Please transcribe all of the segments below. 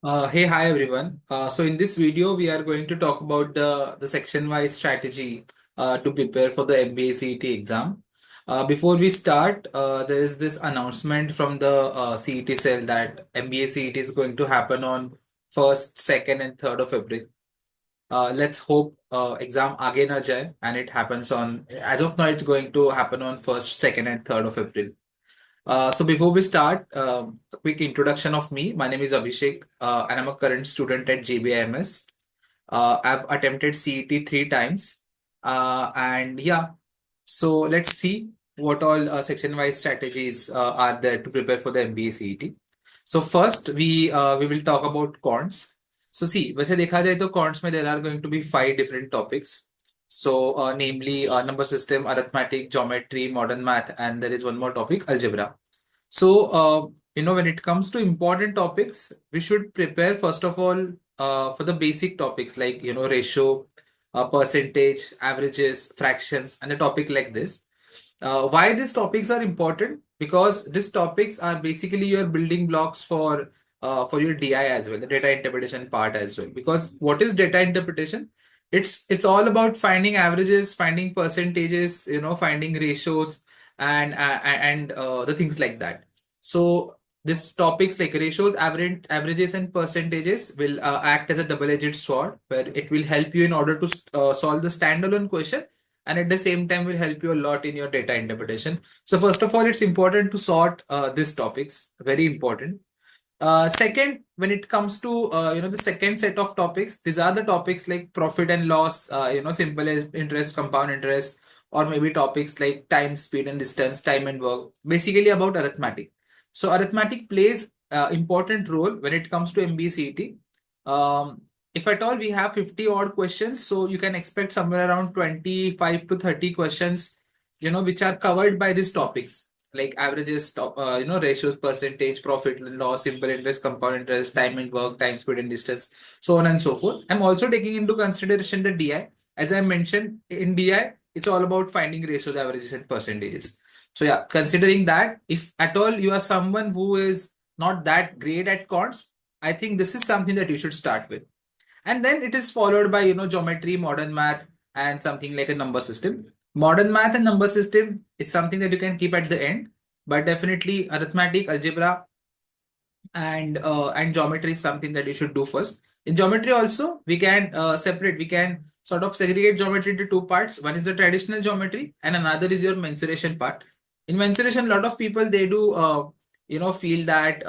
Hey, hi everyone. So in this video, we are going to talk about the section-wise strategy to prepare for the MBA CET exam. Before we start, there is this announcement from the CET cell that MBA CET is going to happen on 1st, 2nd, and 3rd of April. Let's hope exam आगे ना जाए and it happens on, as of now, it's going to happen on 1st, 2nd, and 3rd of April. So before we start, a quick introduction of me. My name is Abhishek, and I'm a current student at JBIMS. I've attempted CET three times, and yeah. So let's see what all section-wise strategies are there to prepare for the MBA CET. So first, we will talk about quants. So see, वैसे देखा जाए तो quants में there are going to be five different topics. So namely number system, arithmetic, geometry, modern math, and there is one more topic, algebra. So, when it comes to important topics, we should prepare first of all for the basic topics like, ratio, percentage, averages, fractions, and a topic like this. Why these topics are important? Because these topics are basically your building blocks for your DI as well, the data interpretation part as well. Because what is data interpretation? It's all about finding averages, finding percentages, finding ratios, and the things like that. So these topics like ratios, averages, and percentages will act as a double-edged sword, where it will help you in order to solve the standalone question, and at the same time will help you a lot in your data interpretation. So first of all, it's important to sort these topics, very important. Second, when it comes to the second set of topics, these are the topics like profit and loss, simple as interest, compound interest, or maybe topics like time, speed and distance, time and work, basically about arithmetic. So arithmetic plays important role when it comes to MBA CET. If at all we have 50 odd questions, so you can expect somewhere around 25 to 30 questions, which are covered by these topics like averages, ratios, percentage, profit and loss, simple interest, compound interest, time and work, time, speed and distance, so on and so forth. I'm also taking into consideration the DI. As I mentioned, in DI, it's all about finding ratios, averages, and percentages. So yeah, considering that, if at all you are someone who is not that great at quants, I think this is something that you should start with. And then it is followed by, geometry, modern math, and something like a number system. Modern math and number system is something that you can keep at the end, but definitely arithmetic, algebra, and geometry is something that you should do first. In geometry also, we can we can sort of segregate geometry into two parts. One is the traditional geometry, and another is your mensuration part. In mensuration, a lot of people they do feel that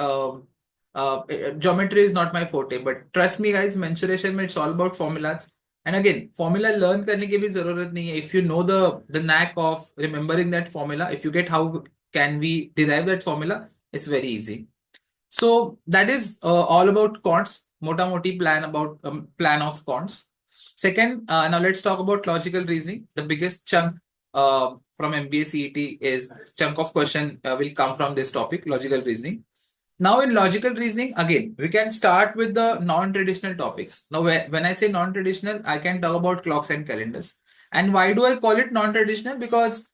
geometry is not my forte, but trust me guys, mensuration it's all about formulas. And again, formula learn करने की भी जरूरत नहीं है. If you know the knack of remembering that formula, if you get how can we derive that formula, it's very easy. So that is all about quants, mota moti plan about plan of quants. Second, now let's talk about logical reasoning. The biggest chunk from MBA CET is chunk of question will come from this topic, logical reasoning. Now in logical reasoning, again, we can start with the non-traditional topics. Now, when I say non-traditional, I can talk about clocks and calendars. And why do I call it non-traditional? Because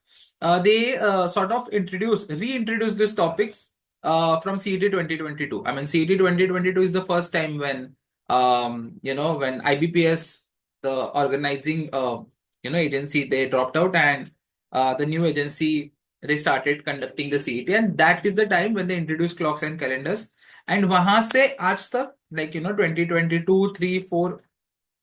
they sort of reintroduce these topics from CET 2022. I mean, CET 2022 is the first time when, when IBPS, the organizing, agency, they dropped out and the new agency they started conducting the CET, and that is the time when they introduced clocks and calendars. And वहां से आज तक, like 2022, 3, 4,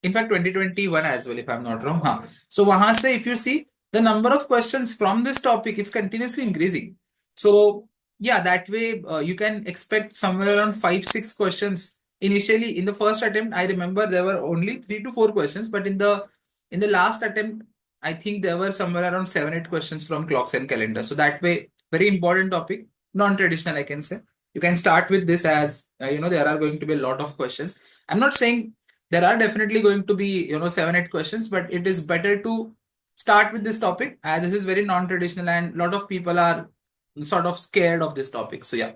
in fact 2021 as well, if I'm not wrong. हाँ. So वहां से, if you see, the number of questions from this topic is continuously increasing. So yeah, that way you can expect somewhere around 5, 6 questions. Initially, in the first attempt, I remember there were only 3 to 4 questions, but in the last attempt, I think there were somewhere around 7, 8 questions from clocks and calendars. So that way, very important topic, non-traditional, I can say. You can start with this as, there are going to be a lot of questions. I'm not saying there are definitely going to be, 7, 8 questions, but it is better to start with this topic as this is very non-traditional and a lot of people are sort of scared of this topic. So yeah.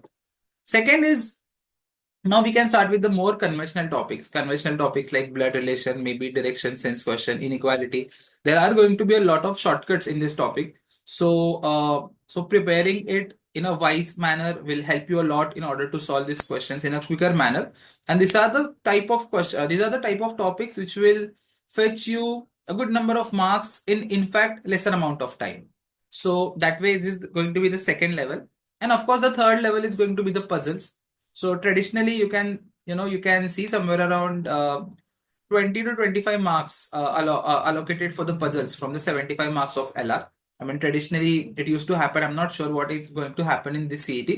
Second is, now we can start with the more conventional topics. Conventional topics like blood relation, maybe direction, sense question, inequality. There are going to be a lot of shortcuts in this topic. So, preparing it in a wise manner will help you a lot in order to solve these questions in a quicker manner. And these are the type of these are the type of topics which will fetch you a good number of marks in fact lesser amount of time. So that way this is going to be the second level. And of course the third level is going to be the puzzles. So traditionally you can you can see somewhere around 20 to 25 marks allocated for the puzzles from the 75 marks of LR. I mean, traditionally it used to happen. I'm not sure what is going to happen in this CET.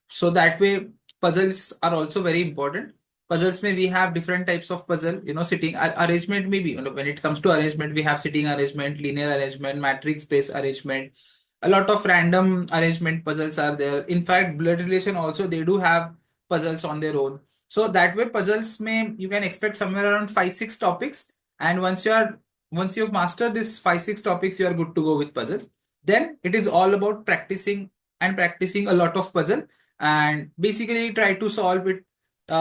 So that way, puzzles are also very important. Puzzles may we have different types of puzzle, sitting arrangement maybe. When it comes to arrangement, we have sitting arrangement, linear arrangement, matrix based arrangement. A lot of random arrangement puzzles are there. In fact, blood relation also they do have puzzles on their own. So that way puzzles may you can expect somewhere around 5-6 topics. And once you've mastered this 5-6 topics, you are good to go with puzzles. Then it is all about practicing and practicing a lot of puzzle and basically try to solve it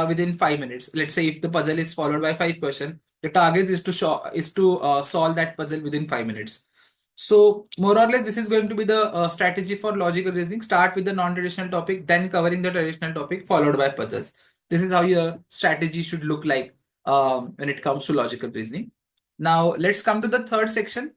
within 5 minutes. Let's say if the puzzle is followed by 5 questions, the target is to solve that puzzle within 5 minutes. So more or less, this is going to be the strategy for logical reasoning. Start with the non-traditional topic, then covering the traditional topic, followed by puzzles. This is how your strategy should look like when it comes to logical reasoning. Now let's come to the third section,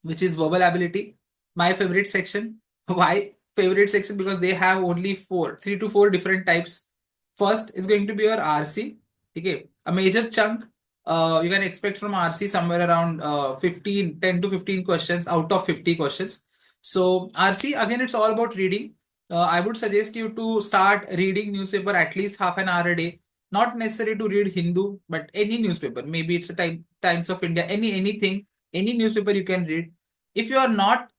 which is verbal ability. My favorite section. Why favorite section? Because they have only 3 to 4 different types. First is going to be your RC. Okay, a major chunk you can expect from RC somewhere around 10 to 15 questions out of 50 questions. So RC, again, it's all about reading. I would suggest you to start reading newspaper at least half an hour a day. Not necessary to read Hindu, but any newspaper. Maybe it's a Times of India, anything, any newspaper you can read. If you are not,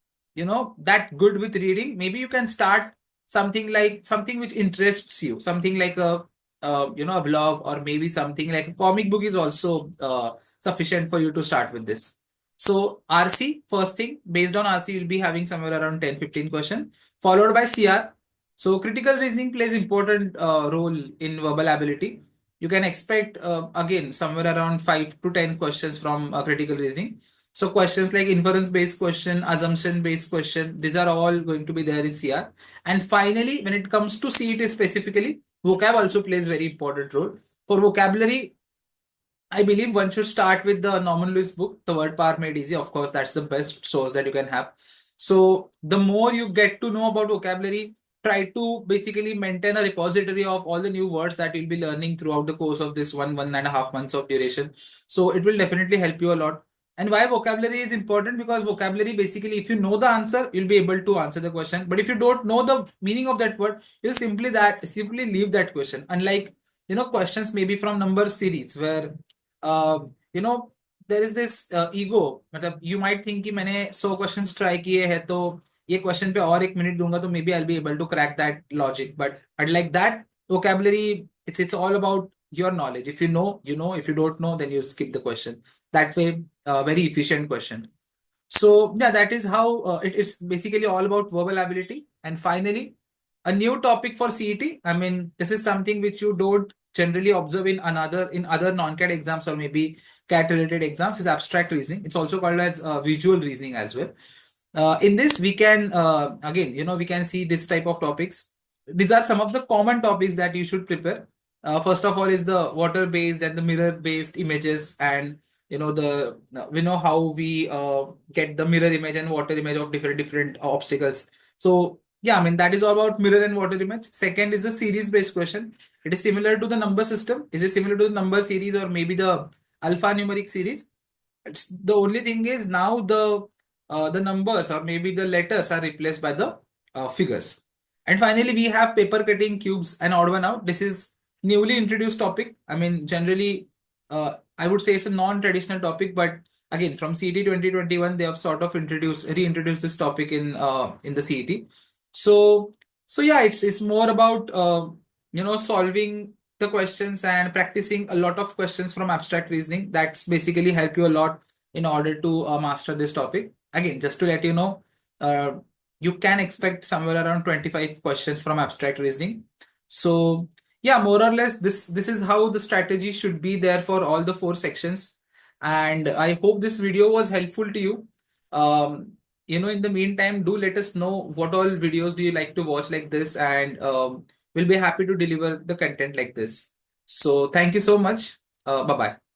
that good with reading, maybe you can start something which interests you, something like a blog, or maybe something like a comic book is also sufficient for you to start with this. So RC, first thing, based on RC, you'll be having somewhere around 10-15 questions, followed by CR. So critical reasoning plays important role in verbal ability. You can expect again somewhere around 5 to 10 questions from critical reasoning. So questions like inference based question, assumption based question, these are all going to be there in CR. And finally, when it comes to CET specifically, vocab also plays very important role. For vocabulary, I believe one should start with the Norman Lewis book, The Word Power Made Easy. Of course, that's the best source that you can have. So the more you get to know about vocabulary, try to basically maintain a repository of all the new words that you'll be learning throughout the course of this 1.5 months of duration. So it will definitely help you a lot. And why vocabulary is important? Because vocabulary, basically, if you know the answer, you'll be able to answer the question. But if you don't know the meaning of that word, you'll simply leave that question. Unlike, questions maybe from number series where, uh, you know, there is this ego. मतलब you might think कि मैंने 100 questions try किए हैं तो ये question पे और 1 minute दूंगा तो maybe I'll be able to crack that logic. But unlike that, vocabulary, it's all about your knowledge. If you know, you know. If you don't know, then you skip the question. That way, very efficient question. So yeah, that is how it's basically all about verbal ability. And finally, a new topic for CET. I mean, this is something which you don't generally observe in other non-CAT exams or maybe CAT related exams, is abstract reasoning. It's also called as visual reasoning as well. In this, we can again, we can see this type of topics. These are some of the common topics that you should prepare. First of all is the water based and the mirror based images, and we know how we get the mirror image and water image of different obstacles. So yeah, I mean, that is all about mirror and water image. Second is the series based question. It is similar to the number system. Is it similar to the number series or maybe the alphanumeric series? The only thing is now the numbers or maybe the letters are replaced by the figures. And finally, we have paper cutting, cubes, and odd one out. This is newly introduced topic. I mean, generally, I would say it's a non-traditional topic, but again, from CET 2021, they have sort of reintroduced this topic in the CET. So yeah, it's more about solving the questions and practicing a lot of questions from abstract reasoning. That's basically help you a lot in order to master this topic. Again, just to let you know, you can expect somewhere around 25 questions from abstract reasoning. So yeah, more or less, this is how the strategy should be there for all the 4 sections. And I hope this video was helpful to you. in the meantime, do let us know what all videos do you like to watch like this, and we'll be happy to deliver the content like this. So thank you so much. Bye bye.